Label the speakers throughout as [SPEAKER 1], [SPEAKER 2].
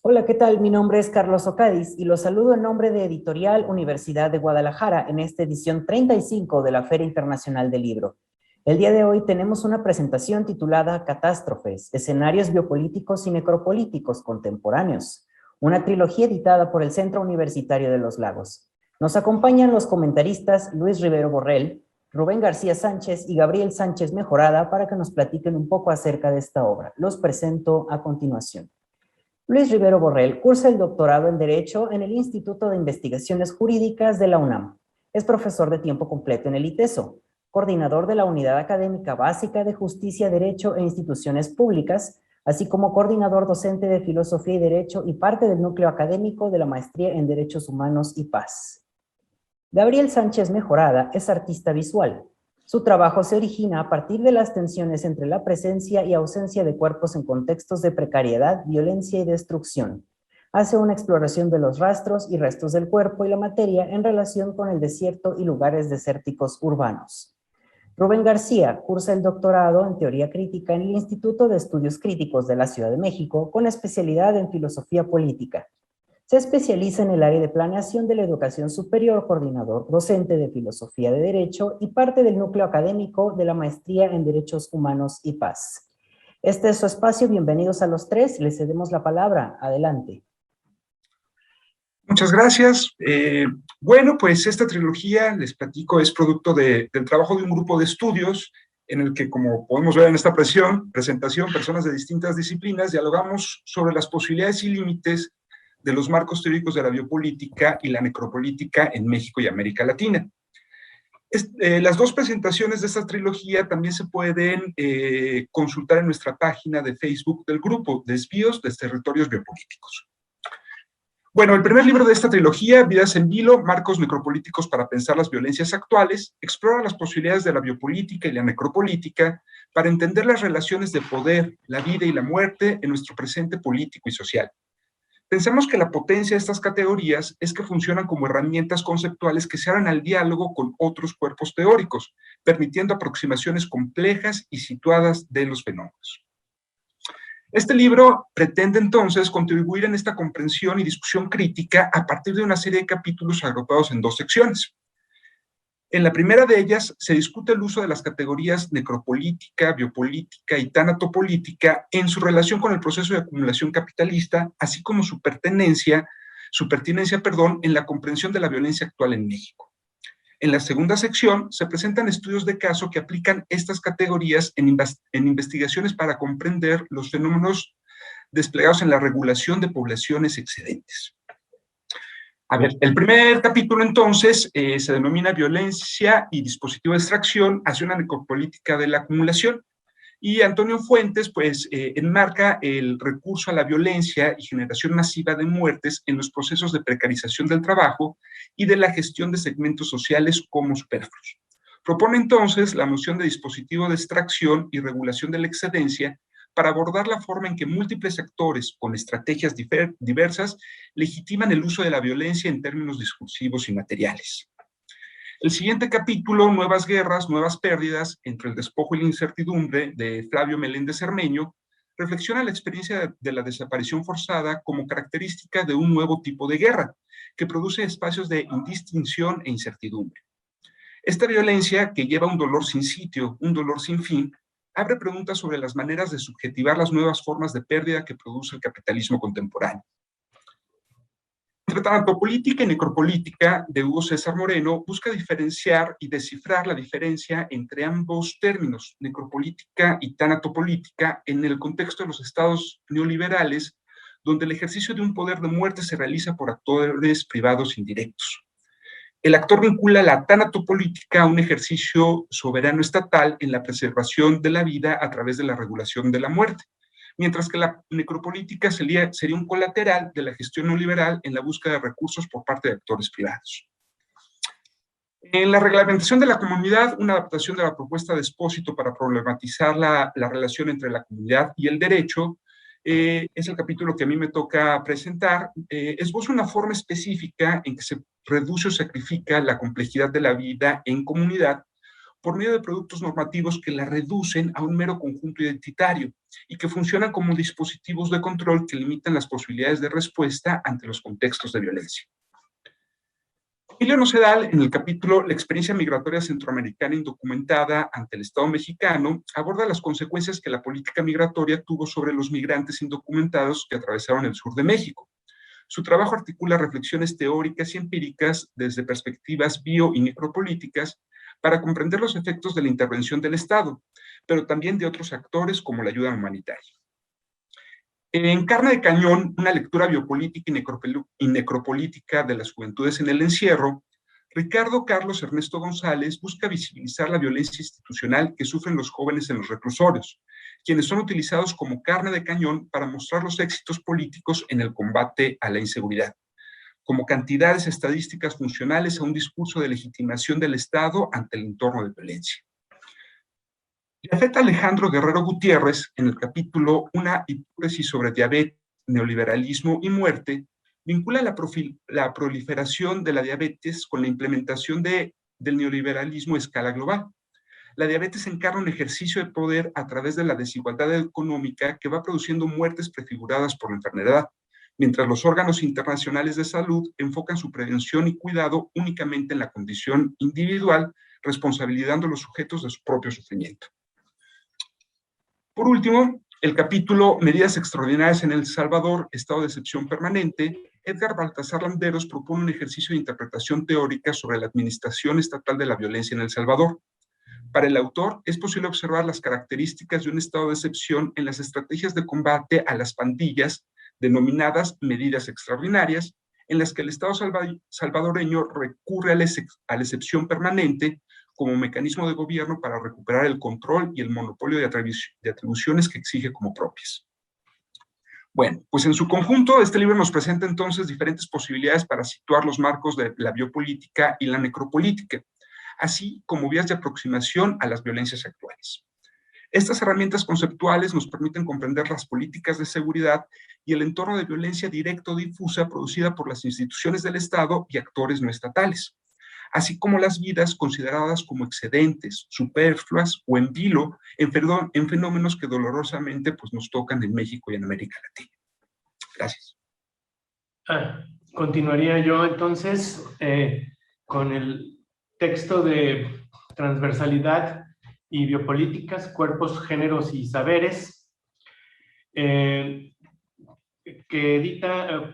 [SPEAKER 1] Hola, ¿qué tal? Mi nombre es Carlos Ocadiz y los saludo en nombre de Editorial Universidad de Guadalajara en esta edición 35 de la Feria Internacional del Libro. El día de hoy tenemos una presentación titulada Catástrofes, escenarios biopolíticos y necropolíticos contemporáneos, una trilogía editada por el Centro Universitario de los Lagos. Nos acompañan los comentaristas Luis Rivero Borrell, Rubén García Sánchez y Gabriel Sánchez Mejorada para que nos platiquen un poco acerca de esta obra. Los presento a continuación. Luis Rivero Borrell cursa el doctorado en Derecho en el Instituto de Investigaciones Jurídicas de la UNAM. Es profesor de tiempo completo en el ITESO, coordinador de la Unidad Académica Básica de Justicia, Derecho e Instituciones Públicas, así como coordinador docente de Filosofía y Derecho y parte del núcleo académico de la Maestría en Derechos Humanos y Paz. Gabriel Sánchez Mejorada es artista visual. Su trabajo se origina a partir de las tensiones entre la presencia y ausencia de cuerpos en contextos de precariedad, violencia y destrucción. Hace una exploración de los rastros y restos del cuerpo y la materia en relación con el desierto y lugares desérticos urbanos. Rubén García cursa el doctorado en Teoría Crítica en el Instituto de Estudios Críticos de la Ciudad de México con especialidad en Filosofía Política. Se especializa en el área de planeación de la educación superior, coordinador docente de Filosofía de Derecho y parte del núcleo académico de la Maestría en Derechos Humanos y Paz. Este es su espacio. Bienvenidos a los tres. Les cedemos la palabra. Adelante.
[SPEAKER 2] Muchas gracias. Bueno, pues esta trilogía, les platico, es producto del trabajo de un grupo de estudios en el que, como podemos ver en esta presentación, personas de distintas disciplinas dialogamos sobre las posibilidades y límites de los marcos teóricos de la biopolítica y la necropolítica en México y América Latina. Las dos presentaciones de esta trilogía también se pueden consultar en nuestra página de Facebook del grupo Desvíos de Territorios Biopolíticos. Bueno, el primer libro de esta trilogía, Vidas en Vilo, Marcos Necropolíticos para Pensar las Violencias Actuales, explora las posibilidades de la biopolítica y la necropolítica para entender las relaciones de poder, la vida y la muerte en nuestro presente político y social. Pensamos que la potencia de estas categorías es que funcionan como herramientas conceptuales que se abren al diálogo con otros cuerpos teóricos, permitiendo aproximaciones complejas y situadas de los fenómenos. Este libro pretende entonces contribuir en esta comprensión y discusión crítica a partir de una serie de capítulos agrupados en dos secciones. En la primera de ellas se discute el uso de las categorías necropolítica, biopolítica y tanatopolítica en su relación con el proceso de acumulación capitalista, así como su pertinencia, en la comprensión de la violencia actual en México. En la segunda sección se presentan estudios de caso que aplican estas categorías en investigaciones para comprender los fenómenos desplegados en la regulación de poblaciones excedentes. A ver, el primer capítulo entonces se denomina Violencia y Dispositivo de Extracción hacia una necropolítica de la acumulación. Y Antonio Fuentes, pues, enmarca el recurso a la violencia y generación masiva de muertes en los procesos de precarización del trabajo y de la gestión de segmentos sociales como superfluos. Propone entonces la noción de dispositivo de extracción y regulación de la excedencia para abordar la forma en que múltiples actores con estrategias diversas legitiman el uso de la violencia en términos discursivos y materiales. El siguiente capítulo, Nuevas Guerras, Nuevas Pérdidas, entre el despojo y la incertidumbre, de Flavio Meléndez Cermeño, reflexiona la experiencia de la desaparición forzada como característica de un nuevo tipo de guerra, que produce espacios de indistinción e incertidumbre. Esta violencia, que lleva un dolor sin sitio, un dolor sin fin, abre preguntas sobre las maneras de subjetivar las nuevas formas de pérdida que produce el capitalismo contemporáneo. Entre tanatopolítica y necropolítica, de Hugo César Moreno, busca diferenciar y descifrar la diferencia entre ambos términos, necropolítica y tanatopolítica, en el contexto de los estados neoliberales, donde el ejercicio de un poder de muerte se realiza por actores privados indirectos. El actor vincula la tanatopolítica a un ejercicio soberano estatal en la preservación de la vida a través de la regulación de la muerte, mientras que la necropolítica sería un colateral de la gestión neoliberal en la búsqueda de recursos por parte de actores privados. En la reglamentación de la comunidad, una adaptación de la propuesta de Espósito para problematizar la relación entre la comunidad y el derecho, es el capítulo que a mí me toca presentar. Esboza una forma específica en que se reduce o sacrifica la complejidad de la vida en comunidad por medio de productos normativos que la reducen a un mero conjunto identitario y que funcionan como dispositivos de control que limitan las posibilidades de respuesta ante los contextos de violencia. Emilio Nocedal, en el capítulo La experiencia migratoria centroamericana indocumentada ante el Estado mexicano, aborda las consecuencias que la política migratoria tuvo sobre los migrantes indocumentados que atravesaron el sur de México. Su trabajo articula reflexiones teóricas y empíricas desde perspectivas bio y necropolíticas para comprender los efectos de la intervención del Estado, pero también de otros actores como la ayuda humanitaria. En Carne de Cañón, una lectura biopolítica y necropolítica de las juventudes en el encierro, Ricardo Carlos Ernesto González busca visibilizar la violencia institucional que sufren los jóvenes en los reclusorios, quienes son utilizados como carne de cañón para mostrar los éxitos políticos en el combate a la inseguridad, como cantidades estadísticas funcionales a un discurso de legitimación del Estado ante el entorno de violencia. Jafet Alejandro Guerrero Gutiérrez, en el capítulo Una hipótesis sobre diabetes, neoliberalismo y muerte, vincula la proliferación de la diabetes con la implementación del neoliberalismo a escala global. La diabetes encarna un ejercicio de poder a través de la desigualdad económica que va produciendo muertes prefiguradas por la enfermedad, mientras los órganos internacionales de salud enfocan su prevención y cuidado únicamente en la condición individual, responsabilizando a los sujetos de su propio sufrimiento. Por último, el capítulo Medidas extraordinarias en El Salvador, estado de excepción permanente, Edgar Baltasar Landeros propone un ejercicio de interpretación teórica sobre la administración estatal de la violencia en El Salvador. Para el autor, es posible observar las características de un estado de excepción en las estrategias de combate a las pandillas, denominadas medidas extraordinarias, en las que el Estado salvadoreño recurre a la excepción permanente como mecanismo de gobierno para recuperar el control y el monopolio de atribuciones que exige como propias. Bueno, pues en su conjunto, este libro nos presenta entonces diferentes posibilidades para situar los marcos de la biopolítica y la necropolítica, así como vías de aproximación a las violencias actuales. Estas herramientas conceptuales nos permiten comprender las políticas de seguridad y el entorno de violencia directa o difusa producida por las instituciones del Estado y actores no estatales, así como las vidas consideradas como excedentes, superfluas o en vilo en fenómenos que dolorosamente pues, nos tocan en México y en América Latina. Gracias.
[SPEAKER 3] Continuaría yo entonces con el texto de Transversalidad y Biopolíticas, Cuerpos, Géneros y Saberes, que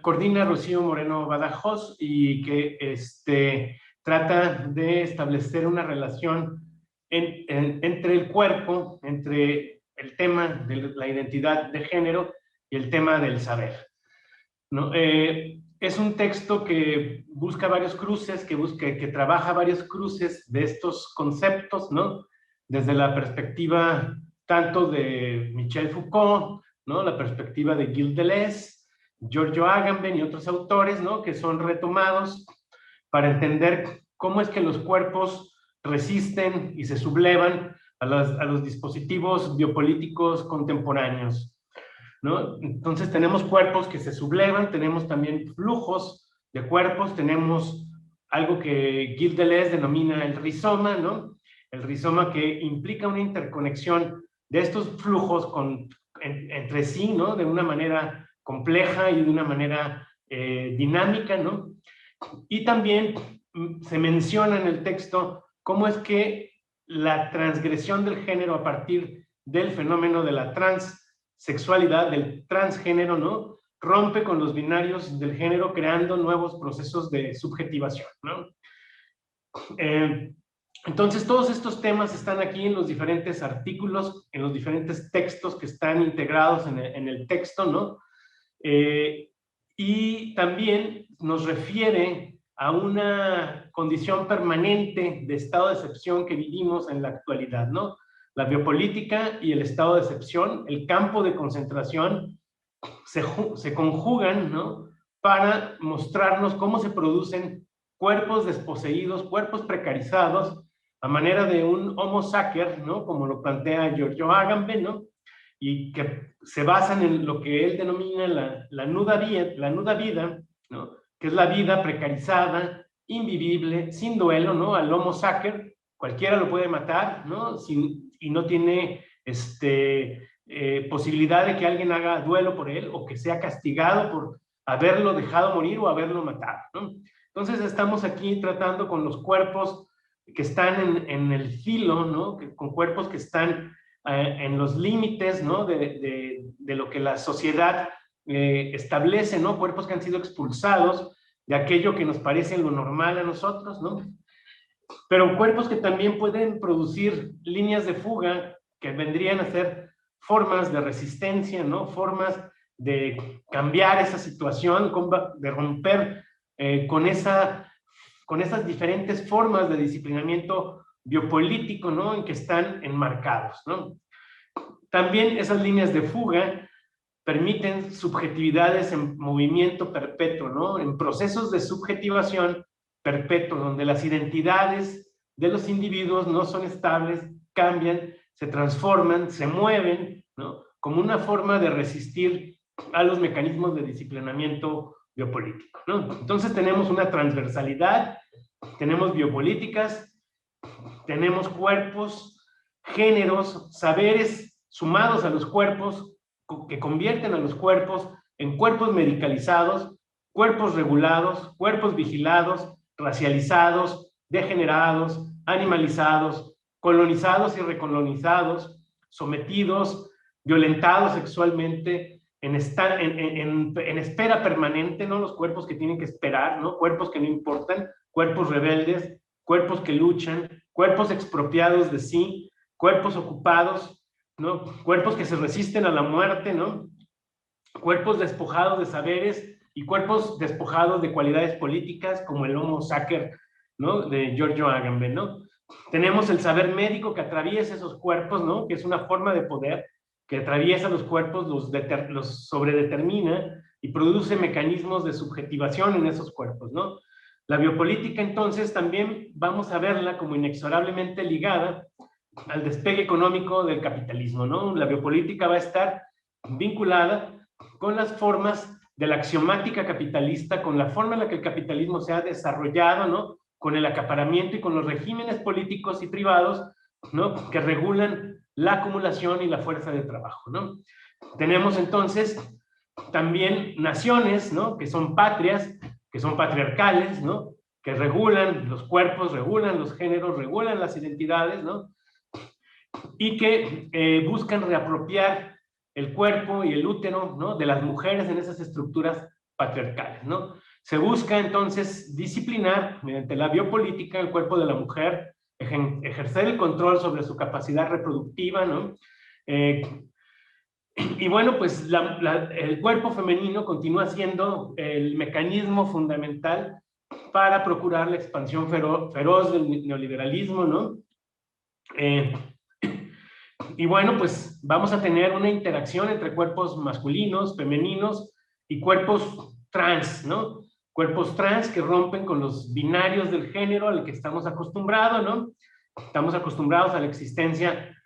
[SPEAKER 3] coordina Rocío Moreno Badajoz y que trata de establecer una relación entre el cuerpo, entre el tema de la identidad de género y el tema del saber, ¿no? Es un texto que busca varios cruces, que trabaja varios cruces de estos conceptos, ¿no? Desde la perspectiva tanto de Michel Foucault, ¿no? La perspectiva de Gilles Deleuze, Giorgio Agamben y otros autores, ¿no? Que son retomados para entender cómo es que los cuerpos resisten y se sublevan a los dispositivos biopolíticos contemporáneos, ¿no? Entonces tenemos cuerpos que se sublevan, tenemos también flujos de cuerpos, tenemos algo que Gilles Deleuze denomina el rizoma, ¿no? El rizoma que implica una interconexión de estos flujos entre sí, ¿no? De una manera compleja y de una manera dinámica, ¿no? Y también se menciona en el texto cómo es que la transgresión del género a partir del fenómeno de la transsexualidad, del transgénero, ¿no? Rompe con los binarios del género creando nuevos procesos de subjetivación, ¿no? Entonces todos estos temas están aquí en los diferentes artículos, en los diferentes textos que están integrados en el texto, ¿no? Y también nos refiere a una condición permanente de estado de excepción que vivimos en la actualidad, ¿no? La biopolítica y el estado de excepción, el campo de concentración, se conjugan, ¿no? Para mostrarnos cómo se producen cuerpos desposeídos, cuerpos precarizados, a manera de un homo sacer, ¿no? Como lo plantea Giorgio Agamben, ¿no? Y que se basan en lo que él denomina la nuda vida, ¿no? Que es la vida precarizada, invivible, sin duelo, ¿no? Al homo sacer cualquiera lo puede matar, ¿no? Y no tiene posibilidad de que alguien haga duelo por él o que sea castigado por haberlo dejado morir o haberlo matado, ¿no? Entonces estamos aquí tratando con los cuerpos que están en el filo, ¿no? Con cuerpos que están en los límites, ¿no? de lo que la sociedad establece, ¿no? Cuerpos que han sido expulsados de aquello que nos parece lo normal a nosotros, ¿no? Pero cuerpos que también pueden producir líneas de fuga que vendrían a ser formas de resistencia, ¿no? Formas de cambiar esa situación, de romper con esas diferentes formas de disciplinamiento biopolítico, ¿no? En que están enmarcados, ¿no? También esas líneas de fuga permiten subjetividades en movimiento perpetuo, ¿no? En procesos de subjetivación perpetuo, donde las identidades de los individuos no son estables, cambian, se transforman, se mueven, ¿no? Como una forma de resistir a los mecanismos de disciplinamiento biopolítico, ¿no? Entonces tenemos una transversalidad, tenemos biopolíticas, tenemos cuerpos, géneros, saberes sumados a los cuerpos, que convierten a los cuerpos en cuerpos medicalizados, cuerpos regulados, cuerpos vigilados, racializados, degenerados, animalizados, colonizados y recolonizados, sometidos, violentados sexualmente, en espera permanente, ¿no? Los cuerpos que tienen que esperar, ¿no? Cuerpos que no importan, cuerpos rebeldes, cuerpos que luchan, cuerpos expropiados de sí, cuerpos ocupados, ¿no? Cuerpos que se resisten a la muerte, ¿no? Cuerpos despojados de saberes y cuerpos despojados de cualidades políticas, como el Homo sacer, ¿no? De Giorgio Agamben, ¿no? Tenemos el saber médico que atraviesa esos cuerpos, ¿no? Que es una forma de poder que atraviesa los cuerpos, los sobredetermina y produce mecanismos de subjetivación en esos cuerpos, ¿no? La biopolítica, entonces, también vamos a verla como inexorablemente ligada al despegue económico del capitalismo, ¿no? La biopolítica va a estar vinculada con las formas de la axiomática capitalista, con la forma en la que el capitalismo se ha desarrollado, ¿no? Con el acaparamiento y con los regímenes políticos y privados, ¿no? Que regulan la acumulación y la fuerza de trabajo, ¿no? Tenemos entonces también naciones, ¿no? Que son patrias, que son patriarcales, ¿no? Que regulan los cuerpos, regulan los géneros, regulan las identidades, ¿no? Y que buscan reapropiar el cuerpo y el útero, ¿no? De las mujeres en esas estructuras patriarcales, ¿no? Se busca entonces disciplinar mediante la biopolítica el cuerpo de la mujer, ejercer el control sobre su capacidad reproductiva, ¿no? Y bueno, pues el cuerpo femenino continúa siendo el mecanismo fundamental para procurar la expansión feroz del neoliberalismo, ¿no? Y bueno, pues vamos a tener una interacción entre cuerpos masculinos, femeninos y cuerpos trans, ¿no? Cuerpos trans que rompen con los binarios del género al que estamos acostumbrados, ¿no? Estamos acostumbrados a la existencia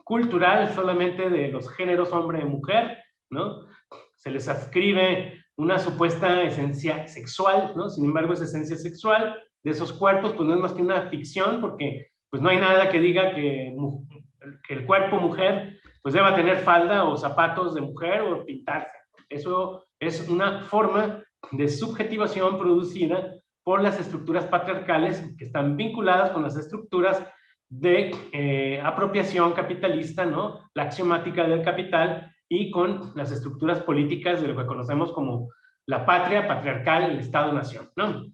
[SPEAKER 3] cultural solamente de los géneros hombre y mujer, ¿no? Se les adscribe una supuesta esencia sexual, ¿no? Sin embargo, esa esencia sexual de esos cuerpos, pues no es más que una ficción, porque pues no hay nada que diga que el cuerpo mujer pues deba tener falda o zapatos de mujer o pintarse. Eso es una forma de subjetivación producida por las estructuras patriarcales que están vinculadas con las estructuras de apropiación capitalista, ¿no? La axiomática del capital y con las estructuras políticas de lo que conocemos como la patria patriarcal, el Estado-nación, ¿no?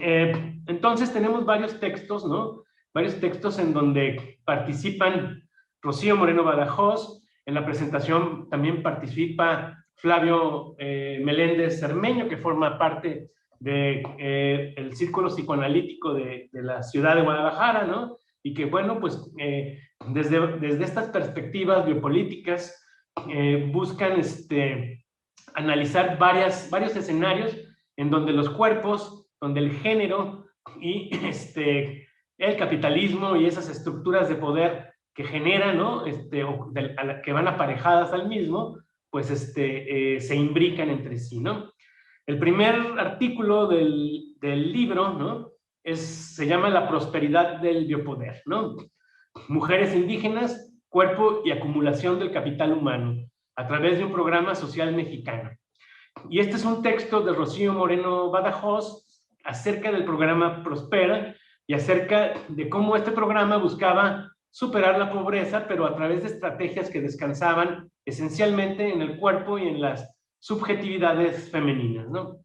[SPEAKER 3] Entonces tenemos varios textos, ¿no? Varios textos en donde participan Rocío Moreno Badajoz. En la presentación también participa Flavio Meléndez Cermeño, que forma parte del círculo psicoanalítico de la ciudad de Guadalajara, ¿no? Y que, bueno, pues desde estas perspectivas biopolíticas buscan analizar varios escenarios en donde los cuerpos, donde el género y el capitalismo y esas estructuras de poder que generan, ¿no? Que van aparejadas al mismo, pues se imbrican entre sí, ¿no? El primer artículo del libro, ¿no? se llama La prosperidad del biopoder, ¿no? Mujeres indígenas, cuerpo y acumulación del capital humano, a través de un programa social mexicano. Y este es un texto de Rocío Moreno Badajoz acerca del programa Prospera y acerca de cómo este programa buscaba superar la pobreza, pero a través de estrategias que descansaban esencialmente en el cuerpo y en las subjetividades femeninas, ¿no?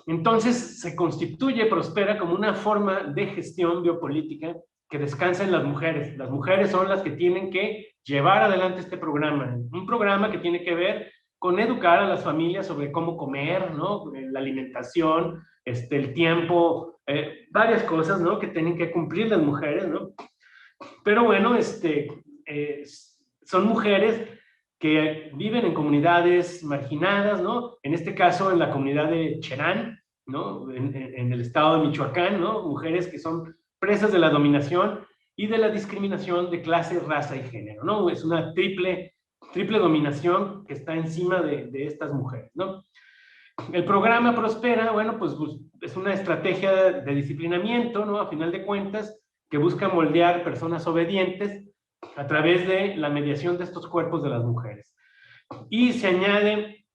[SPEAKER 3] Entonces se constituye Prospera como una forma de gestión biopolítica que descansa en las mujeres. Las mujeres son las que tienen que llevar adelante este programa, un programa que tiene que ver con educar a las familias sobre cómo comer, ¿no? La alimentación, el tiempo, varias cosas, ¿no? Que tienen que cumplir las mujeres, ¿no? Pero bueno, son mujeres que viven en comunidades marginadas, ¿no? En este caso, en la comunidad de Cherán, ¿no? En el estado de Michoacán, ¿no? Mujeres que son presas de la dominación y de la discriminación de clase, raza y género, ¿no? Es una triple dominación que está encima de estas mujeres, ¿no? El programa Prospera, bueno, pues es una estrategia de disciplinamiento, ¿no? A final de cuentas, que busca moldear personas obedientes a través de la mediación de estos cuerpos de las mujeres. Y se añade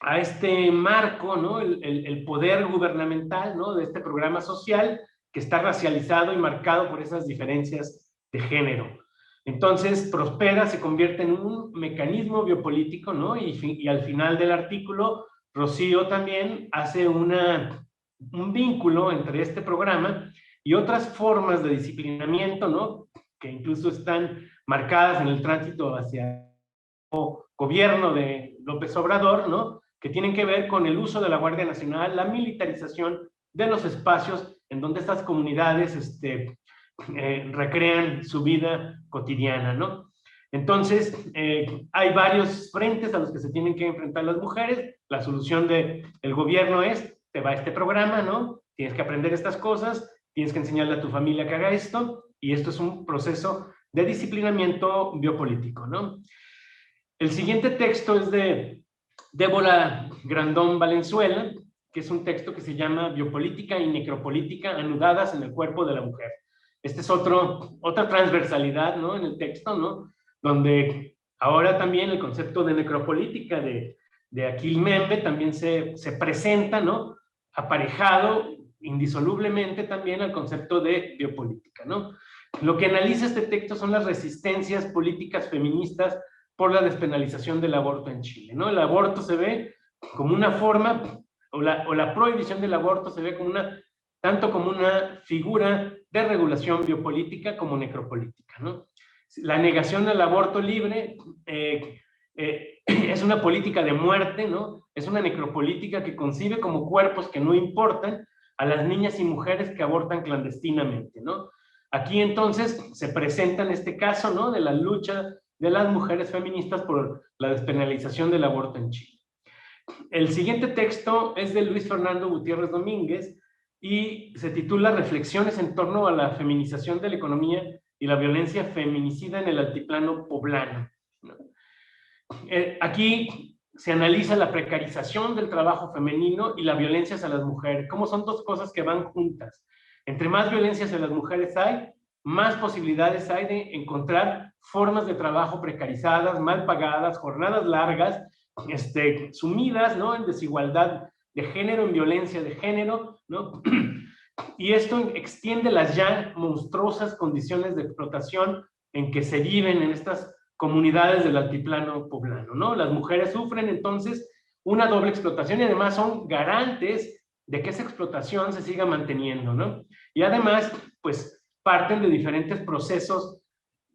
[SPEAKER 3] a este marco, ¿no? El poder gubernamental, ¿no? De este programa social que está racializado y marcado por esas diferencias de género. Entonces, Prospera se convierte en un mecanismo biopolítico, ¿no? Y al final del artículo, Rocío también hace un vínculo entre este programa y otras formas de disciplinamiento, ¿no? Que incluso están marcadas en el tránsito hacia el gobierno de López Obrador, ¿no? Que tienen que ver con el uso de la Guardia Nacional, la militarización de los espacios en donde estas comunidades recrean su vida cotidiana, ¿no? Entonces, hay varios frentes a los que se tienen que enfrentar las mujeres. La solución del gobierno es, te va este programa, ¿no? Tienes que aprender estas cosas, tienes que enseñarle a tu familia que haga esto, y esto es un proceso de disciplinamiento biopolítico, ¿no? El siguiente texto es de Débora Grandón Valenzuela, que es un texto que se llama Biopolítica y Necropolítica anudadas en el cuerpo de la mujer. Esta es otra transversalidad, ¿no? En el texto, ¿no? Donde ahora también el concepto de necropolítica de Aquil Membe también se presenta, ¿no? Aparejado indisolublemente también al concepto de biopolítica, ¿no? Lo que analiza este texto son las resistencias políticas feministas por la despenalización del aborto en Chile, ¿no? El aborto se ve como una forma, o la prohibición del aborto se ve como tanto como una figura de regulación biopolítica como necropolítica, ¿no? La negación del aborto libre es una política de muerte, ¿no? Es una necropolítica que concibe como cuerpos que no importan a las niñas y mujeres que abortan clandestinamente, ¿no? Aquí entonces se presenta en este caso, ¿no? De la lucha de las mujeres feministas por la despenalización del aborto en Chile. El siguiente texto es de Luis Fernando Gutiérrez Domínguez y se titula Reflexiones en torno a la feminización de la economía y la violencia feminicida en el altiplano poblano. Aquí se analiza la precarización del trabajo femenino y la violencia hacia las mujeres, cómo son dos cosas que van juntas. Entre más violencia hacia las mujeres hay, más posibilidades hay de encontrar formas de trabajo precarizadas, mal pagadas, jornadas largas, sumidas, ¿no? En desigualdad de género, en violencia de género, ¿no? Y esto extiende las ya monstruosas condiciones de explotación en que se viven en estas comunidades del altiplano poblano, ¿no? Las mujeres sufren entonces una doble explotación y además son garantes de que esa explotación se siga manteniendo, ¿no? Y además, pues, parten de diferentes procesos,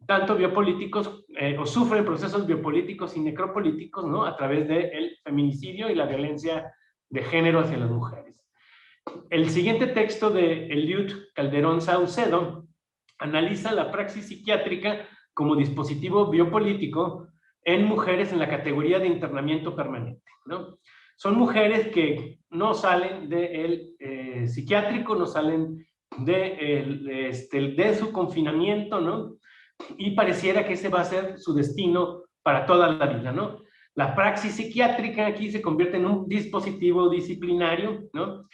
[SPEAKER 3] tanto biopolíticos, o sufren procesos biopolíticos y necropolíticos, ¿no? A través del feminicidio y la violencia de género hacia las mujeres. El siguiente texto de Eliud Calderón Saucedo analiza la praxis psiquiátrica como dispositivo biopolítico en mujeres en la categoría de internamiento permanente, ¿no? Son mujeres que no salen del psiquiátrico, no salen de su confinamiento, ¿no? Y pareciera que ese va a ser su destino para toda la vida, ¿no? La praxis psiquiátrica aquí se convierte en un dispositivo disciplinario, ¿no?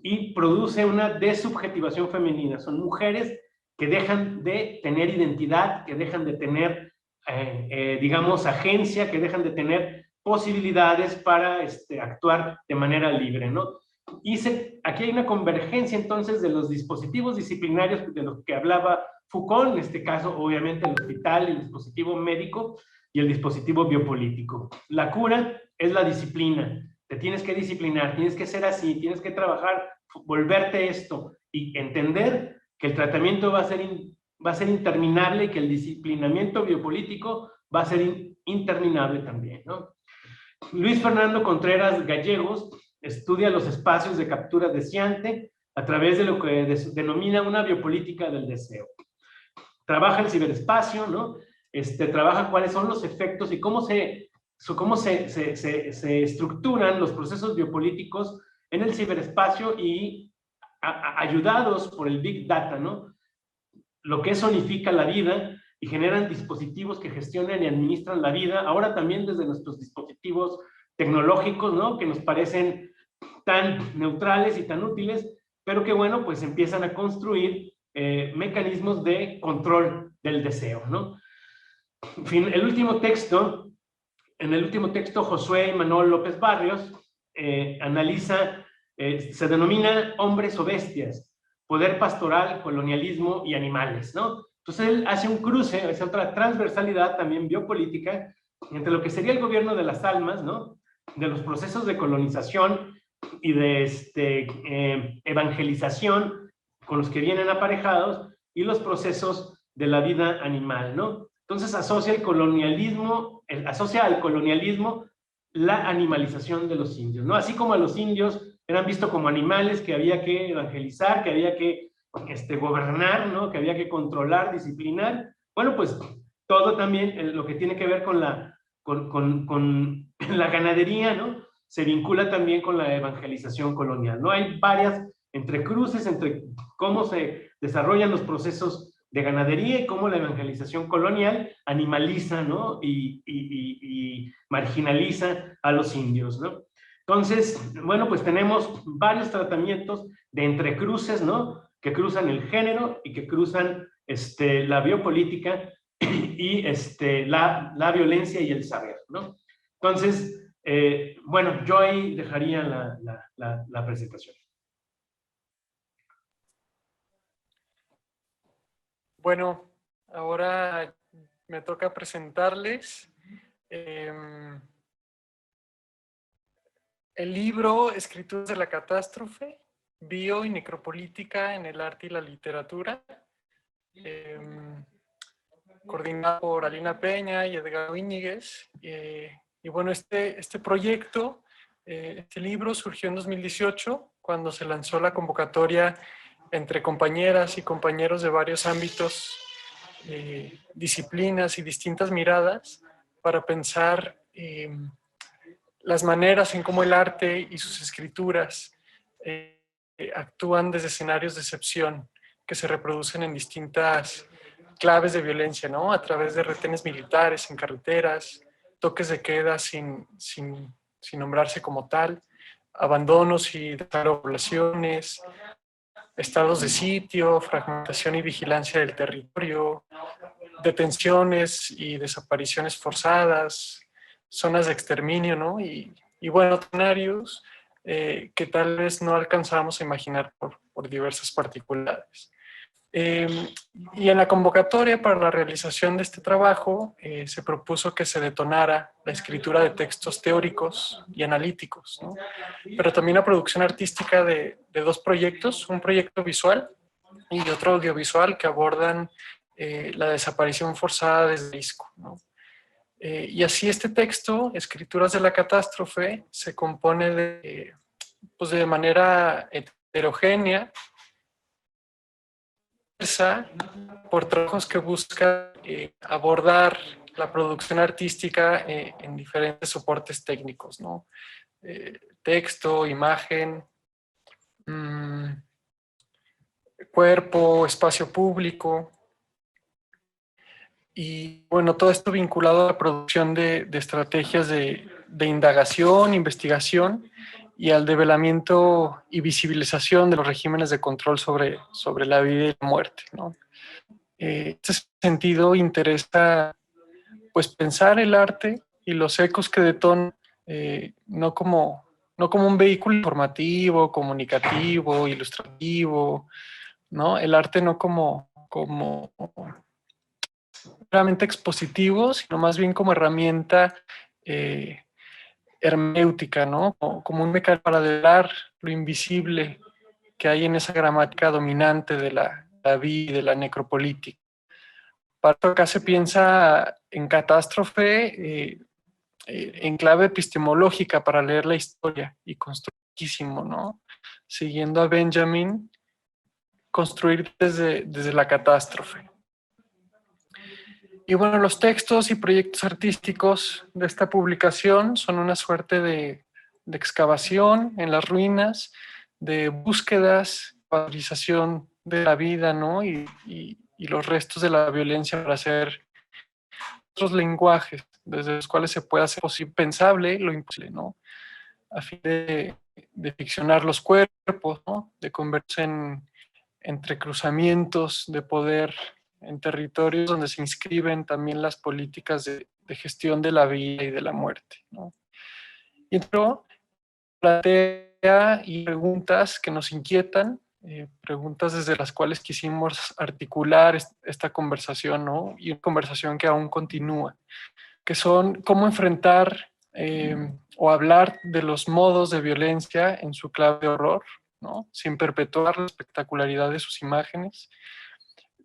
[SPEAKER 3] y produce una desubjetivación femenina. Son mujeres que dejan de tener identidad, que dejan de tener, digamos, agencia, que dejan de tener posibilidades para actuar de manera libre, ¿no? Y aquí hay una convergencia entonces de los dispositivos disciplinarios de los que hablaba Foucault, en este caso obviamente el hospital, el dispositivo médico y el dispositivo biopolítico. La cura es la disciplina, te tienes que disciplinar, tienes que ser así, tienes que trabajar, volverte esto y entender que el tratamiento va a ser interminable y que el disciplinamiento biopolítico va a ser interminable también, ¿no? Luis Fernando Contreras Gallegos estudia los espacios de captura deseante a través de lo que denomina una biopolítica del deseo. Trabaja el ciberespacio, ¿no? Trabaja cuáles son los efectos y cómo se estructuran los procesos biopolíticos en el ciberespacio y ayudados por el Big Data, ¿no? Lo que zonifica la vida y generan dispositivos que gestionan y administran la vida, ahora también desde nuestros dispositivos tecnológicos, ¿no? Que nos parecen tan neutrales y tan útiles, pero que, bueno, pues empiezan a construir mecanismos de control del deseo, ¿no? En fin, en el último texto, Josué Manuel López Barrios analiza, se denomina hombres o bestias, poder pastoral, colonialismo y animales, ¿no? Entonces él hace un cruce, hace otra transversalidad también biopolítica entre lo que sería el gobierno de las almas, ¿no? De los procesos de colonización y de evangelización con los que vienen aparejados y los procesos de la vida animal, ¿no? Entonces asocia al colonialismo la animalización de los indios, ¿no? Así como a los indios eran vistos como animales que había que evangelizar, que había que gobernar, ¿no? Que había que controlar, disciplinar. Bueno, pues todo también lo que tiene que ver con la ganadería, ¿no? Se vincula también con la evangelización colonial, ¿no? Hay varias entrecruces entre cómo se desarrollan los procesos de ganadería y cómo la evangelización colonial animaliza, ¿no? y marginaliza a los indios, ¿no? Entonces, bueno, pues tenemos varios tratamientos de entrecruces, ¿no? Que cruzan el género y que cruzan la biopolítica y la violencia y el saber, ¿no? Entonces, bueno, yo ahí dejaría la presentación.
[SPEAKER 4] Bueno, ahora me toca presentarles el libro Escrituras de la Catástrofe, Bio y Necropolítica en el Arte y la Literatura, coordinado por Alina Peña y Edgar Íñiguez. Y bueno, este proyecto, este libro surgió en 2018, cuando se lanzó la convocatoria entre compañeras y compañeros de varios ámbitos, disciplinas y distintas miradas para pensar las maneras en cómo el arte y sus escrituras actúan desde escenarios de excepción que se reproducen en distintas claves de violencia, ¿no? A través de retenes militares en carreteras, toques de queda sin nombrarse como tal, abandonos y despoblaciones, estados de sitio, fragmentación y vigilancia del territorio, detenciones y desapariciones forzadas, zonas de exterminio, ¿no? Y bueno, escenarios que tal vez no alcanzamos a imaginar por diversas particularidades. Y en la convocatoria para la realización de este trabajo se propuso que se detonara la escritura de textos teóricos y analíticos, ¿no? Pero también la producción artística de dos proyectos, un proyecto visual y otro audiovisual que abordan la desaparición forzada desde Jalisco, ¿no? Y así este texto, Escrituras de la Catástrofe, se compone de manera heterogénea, por trabajos que buscan abordar la producción artística en diferentes soportes técnicos, ¿no? Texto, imagen, cuerpo, espacio público. Y bueno, todo esto vinculado a la producción de estrategias de indagación, investigación y al develamiento y visibilización de los regímenes de control sobre la vida y la muerte, ¿no? En este sentido interesa pues pensar el arte y los ecos que detona, no como un vehículo informativo, comunicativo, ilustrativo, ¿no? El arte no como realmente expositivo, sino más bien como herramienta herméutica, ¿no? Como un mecanismo para develar lo invisible que hay en esa gramática dominante de la vida y de la necropolítica. Para eso acá se piensa en catástrofe en clave epistemológica para leer la historia y construir, ¿no? Siguiendo a Benjamin, construir desde la catástrofe. Y bueno, los textos y proyectos artísticos de esta publicación son una suerte de excavación en las ruinas, de búsquedas, valorización de la vida, ¿no? Y los restos de la violencia para hacer otros lenguajes desde los cuales se puede hacer posible, pensable lo imposible, ¿no? A fin de ficcionar los cuerpos, ¿no? De convertirse en entrecruzamientos de poder en territorios donde se inscriben también las políticas de gestión de la vida y de la muerte, ¿no? Y entró, plantea y preguntas que nos inquietan, preguntas desde las cuales quisimos articular esta conversación, ¿no? Y una conversación que aún continúa, que son cómo enfrentar o hablar de los modos de violencia en su clave de horror, ¿no? Sin perpetuar la espectacularidad de sus imágenes.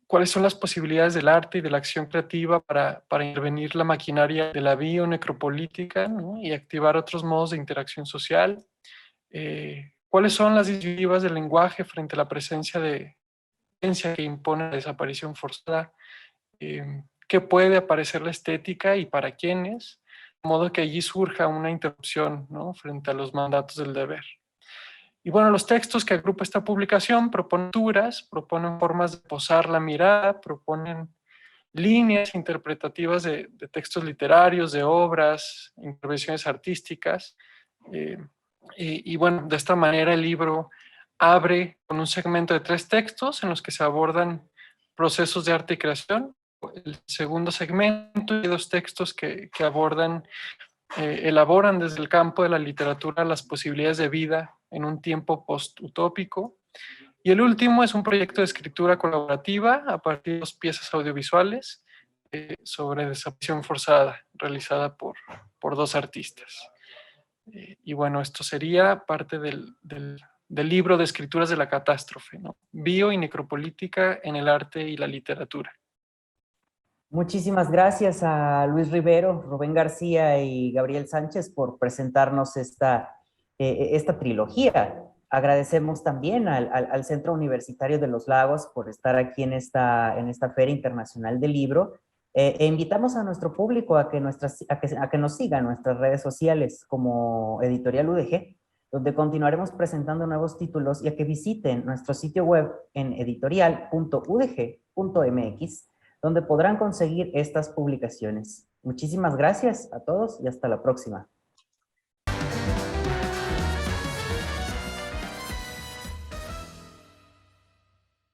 [SPEAKER 4] ¿Cuáles son las posibilidades del arte y de la acción creativa para intervenir la maquinaria de la bionecropolítica, ¿no? Y activar otros modos de interacción social? ¿Cuáles son las disyuntivas del lenguaje frente a la presencia de violencia que impone la desaparición forzada? ¿Qué puede aparecer la estética y para quiénes? De modo que allí surja una interrupción, ¿no? Frente a los mandatos del deber. Y bueno, los textos que agrupa esta publicación proponen lecturas, proponen formas de posar la mirada, proponen líneas interpretativas de textos literarios, de obras, intervenciones artísticas. Y bueno, de esta manera el libro abre con un segmento de 3 textos en los que se abordan procesos de arte y creación. El segundo segmento y 2 textos que abordan, elaboran desde el campo de la literatura las posibilidades de vida en un tiempo post-utópico. Y el último es un proyecto de escritura colaborativa a partir de 2 piezas audiovisuales sobre desaparición forzada, realizada por 2 artistas. Y bueno, esto sería parte del libro de escrituras de la catástrofe, ¿no? Bio y necropolítica en el arte y la literatura.
[SPEAKER 1] Muchísimas gracias a Luis Rivero, Rubén García y Gabriel Sánchez por presentarnos esta trilogía. Agradecemos también al Centro Universitario de los Lagos por estar aquí en esta Feria Internacional del Libro. E invitamos a nuestro público a que nos siga en nuestras redes sociales como Editorial UDG, donde continuaremos presentando nuevos títulos, y a que visiten nuestro sitio web en editorial.udg.mx, donde podrán conseguir estas publicaciones. Muchísimas gracias a todos y hasta la próxima.